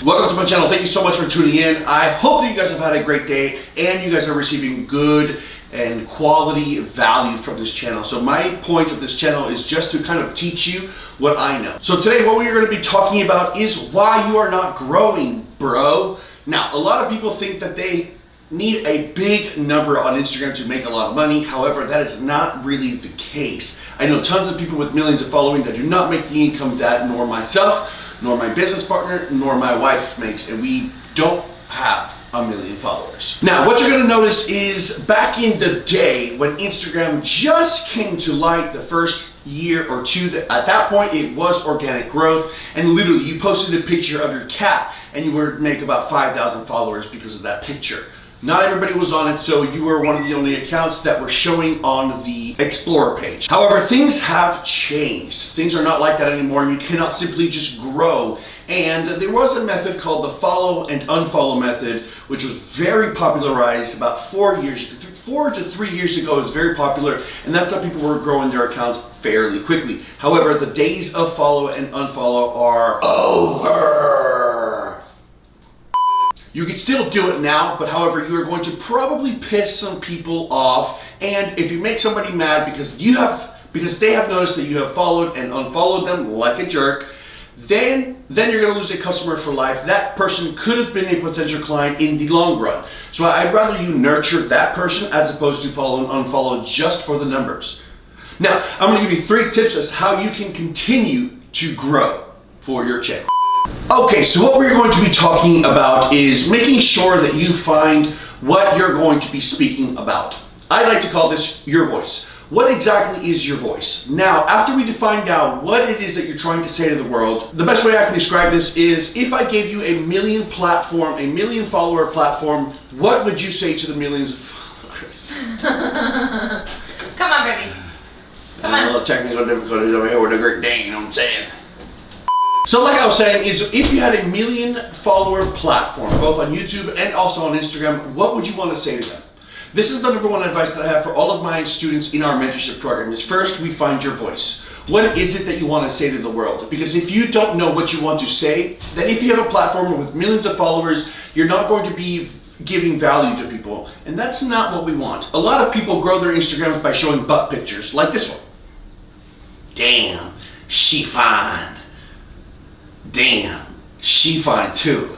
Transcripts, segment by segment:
Welcome to my channel. Thank you so much for tuning in. I hope that you guys have had a great day and you guys are receiving good and quality value from this channel. So my point of this channel is just to kind of teach you what I know. So today what we're going to be talking about is why you are not growing, bro. Now, a lot of people think that they need a big number on Instagram to make a lot of money. However, that is not really the case. I know tons of people with millions of following that do not make the income that nor myself, nor my business partner, nor my wife makes, and we don't have 1 million followers. Now, what you're gonna notice is back in the day when Instagram just came to light, the first year or two, at that point it was organic growth, and literally you posted a picture of your cat and you would make about 5,000 followers because of that picture. Not everybody was on it, so you were one of the only accounts that were showing on the Explorer page. However, things have changed. Things are not like that anymore. You cannot simply just grow. And there was a method called the follow and unfollow method, which was very popularized about 4 to 3 years ago. It was very popular, and that's how people were growing their accounts fairly quickly. However, the days of follow and unfollow are over. You can still do it now, but however, you are going to probably piss some people off. And if you make somebody mad because they have noticed that you have followed and unfollowed them like a jerk, then you're gonna lose a customer for life. That person could have been a potential client in the long run. So I'd rather you nurture that person as opposed to follow and unfollow just for the numbers. Now, I'm gonna give you 3 tips as how you can continue to grow for your channel. Okay, so what we're going to be talking about is making sure that you find what you're going to be speaking about. I like to call this your voice. What exactly is your voice? Now, after we find out what it is that you're trying to say to the world, the best way I can describe this is if I gave you a 1 million platform, a 1 million follower platform, what would you say to the millions of followers? Come on, baby. Come on. A little technical difficulties over here with a Great Dane, you know what I'm saying? So like I was saying, is if you had a 1 million follower platform, both on YouTube and also on Instagram, what would you want to say to them? This is the #1 advice that I have for all of my students in our mentorship program is first, we find your voice. What is it that you want to say to the world? Because if you don't know what you want to say, then if you have a platform with millions of followers, you're not going to be giving value to people. And that's not what we want. A lot of people grow their Instagrams by showing butt pictures, like this one. Damn, she fine. Damn, she fine too.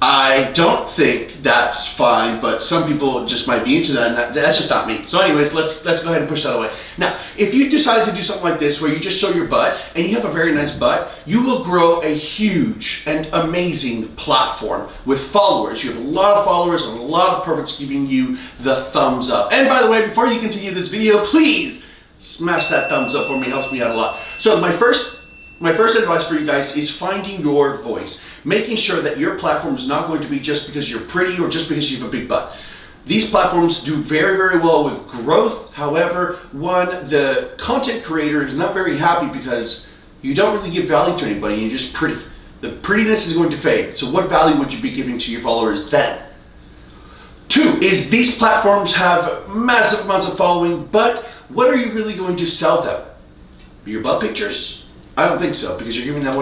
I don't think that's fine, but some people just might be into that, and that's just not me. So anyways, let's go ahead and push that away. Now, if you decided to do something like this, where you just show your butt, and you have a very nice butt, you will grow a huge and amazing platform with followers. You have a lot of followers and a lot of perfects giving you the thumbs up. And by the way, before you continue this video, please smash that thumbs up for me, it helps me out a lot. So my first advice for you guys is finding your voice. Making sure that your platform is not going to be just because you're pretty or just because you have a big butt. These platforms do very, very well with growth. However, the content creator is not very happy because you don't really give value to anybody, you're just pretty. The prettiness is going to fade. So what value would you be giving to your followers then? 2 is these platforms have massive amounts of following, but what are you really going to sell them? Your butt pictures? I don't think so, because you're giving that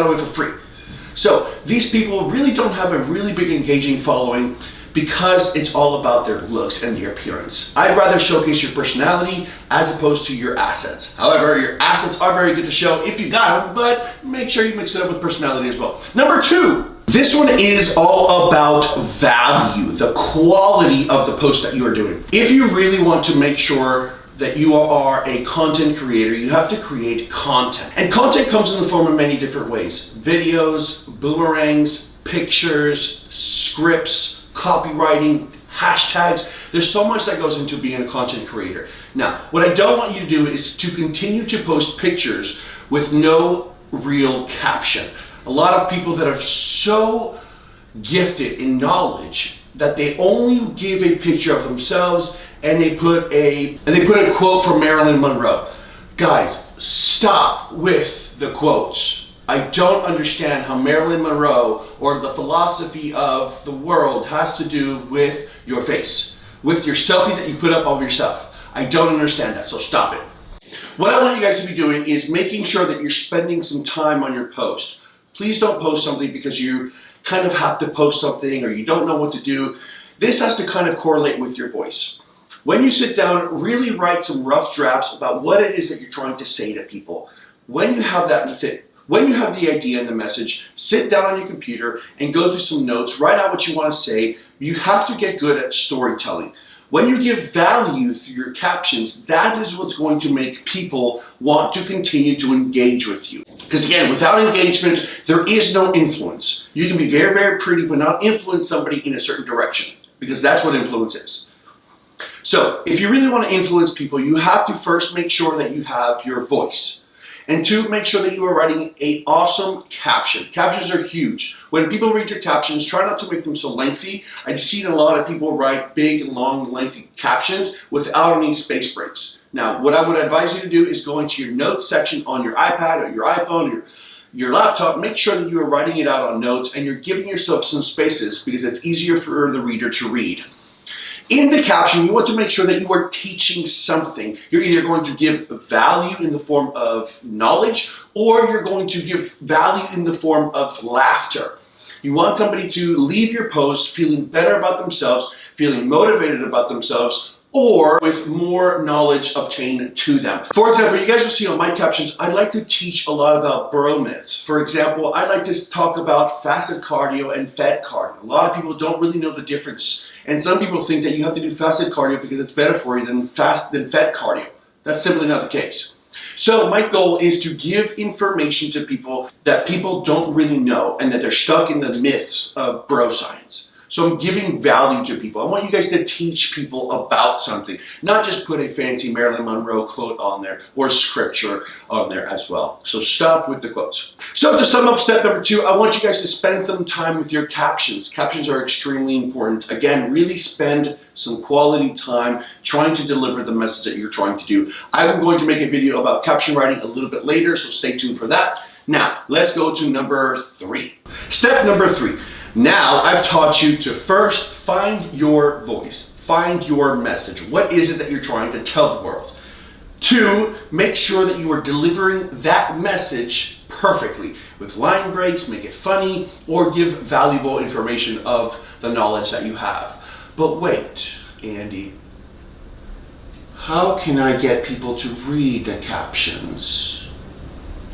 away for free. So these people really don't have a really big engaging following because it's all about their looks and their appearance. I'd rather showcase your personality as opposed to your assets. However, your assets are very good to show if you got them, but make sure you mix it up with personality as well. #2, this one is all about value, the quality of the post that you are doing. If you really want to make sure that you are a content creator, you have to create content. And content comes in the form of many different ways. Videos, boomerangs, pictures, scripts, copywriting, hashtags. There's so much that goes into being a content creator. Now, what I don't want you to do is to continue to post pictures with no real caption. A lot of people that are so gifted in knowledge that they only give a picture of themselves and they put a quote from Marilyn Monroe. Guys, stop with the quotes. I don't understand how Marilyn Monroe or the philosophy of the world has to do with your face, with your selfie that you put up of yourself. I don't understand that, so stop it. What I want you guys to be doing is making sure that you're spending some time on your post. Please don't post something because you kind of have to post something or you don't know what to do. This has to kind of correlate with your voice. When you sit down, really write some rough drafts about what it is that you're trying to say to people. When you have when you have the idea and the message, sit down on your computer and go through some notes, write out what you want to say. You have to get good at storytelling. When you give value through your captions, that is what's going to make people want to continue to engage with you. Because again, without engagement, there is no influence. You can be very, very pretty, but not influence somebody in a certain direction, because that's what influence is. So if you really want to influence people, you have to first make sure that you have your voice. And two, make sure that you are writing an awesome caption. Captions are huge. When people read your captions, try not to make them so lengthy. I've seen a lot of people write big, long, lengthy captions without any space breaks. Now, what I would advise you to do is go into your notes section on your iPad or your iPhone or your laptop. Make sure that you are writing it out on notes and you're giving yourself some spaces because it's easier for the reader to read. In the caption, you want to make sure that you are teaching something. You're either going to give value in the form of knowledge, or you're going to give value in the form of laughter. You want somebody to leave your post feeling better about themselves, feeling motivated about themselves, or with more knowledge obtained to them. For example, you guys will see on my captions, I like to teach a lot about bro myths. For example, I like to talk about fasted cardio and fed cardio. A lot of people don't really know the difference. And some people think that you have to do fasted cardio because it's better for you than fed cardio. That's simply not the case. So my goal is to give information to people that people don't really know and that they're stuck in the myths of bro science. So I'm giving value to people. I want you guys to teach people about something, not just put a fancy Marilyn Monroe quote on there or scripture on there as well. So stop with the quotes. So to sum up step number 2, I want you guys to spend some time with your captions. Captions are extremely important. Again, really spend some quality time trying to deliver the message that you're trying to do. I'm going to make a video about caption writing a little bit later, so stay tuned for that. Now, let's go to number 3. Step number 3. Now, I've taught you to first find your voice, find your message. What is it that you're trying to tell the world? 2, make sure that you are delivering that message perfectly with line breaks, make it funny, or give valuable information of the knowledge that you have. But wait, Andy, how can I get people to read the captions?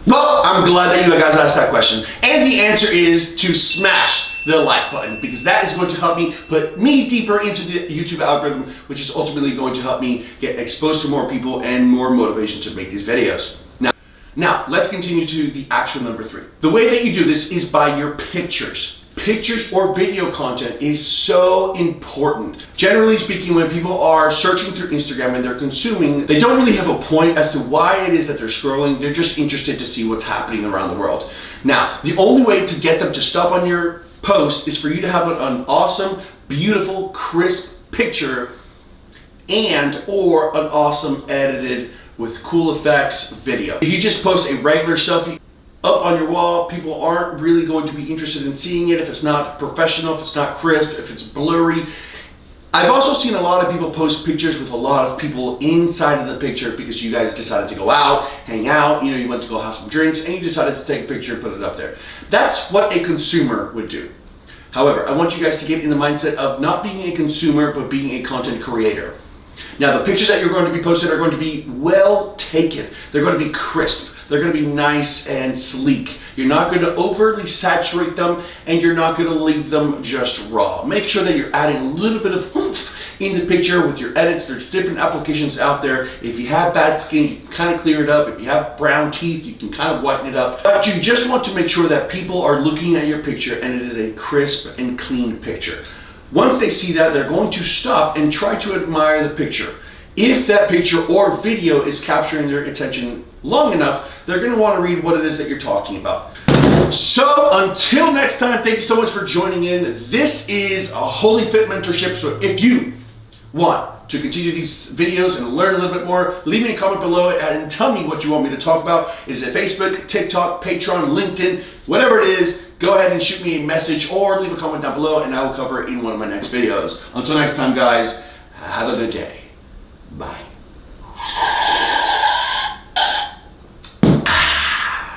Well, I'm glad that you guys asked that question. And the answer is to smash the like button, because that is going to help me put me deeper into the YouTube algorithm, which is ultimately going to help me get exposed to more people and more motivation to make these videos. Now, let's continue to the actual number 3. The way that you do this is by your pictures. Pictures or video content is so important. Generally speaking, when people are searching through Instagram and they're consuming, they don't really have a point as to why it is that they're scrolling. They're just interested to see what's happening around the world. Now, the only way to get them to stop on your post is for you to have an awesome, beautiful, crisp picture and or an awesome edited with cool effects video. If you just post a regular selfie up on your wall, people aren't really going to be interested in seeing it if it's not professional, if it's not crisp, if it's blurry. I've also seen a lot of people post pictures with a lot of people inside of the picture because you guys decided to go out, hang out, you went to go have some drinks and you decided to take a picture and put it up there. That's what a consumer would do. However, I want you guys to get in the mindset of not being a consumer, but being a content creator. Now, the pictures that you're going to be posted are going to be well taken. They're going to be crisp. They're going to be nice and sleek. You're not going to overly saturate them, and you're not going to leave them just raw. Make sure that you're adding a little bit of oomph in the picture with your edits. There's different applications out there. If you have bad skin, you can kind of clear it up. If you have brown teeth, you can kind of whiten it up. But you just want to make sure that people are looking at your picture and it is a crisp and clean picture. Once they see that, they're going to stop and try to admire the picture. If that picture or video is capturing their attention long enough, they're going to want to read what it is that you're talking about. So until next time, thank you so much for joining in. This is a Holy Fit mentorship. So if you want to continue these videos and learn a little bit more, leave me a comment below and tell me what you want me to talk about. Is it Facebook, TikTok, Patreon, LinkedIn, whatever it is, go ahead and shoot me a message or leave a comment down below and I will cover it in one of my next videos. Until next time, guys, have a good day. Bye.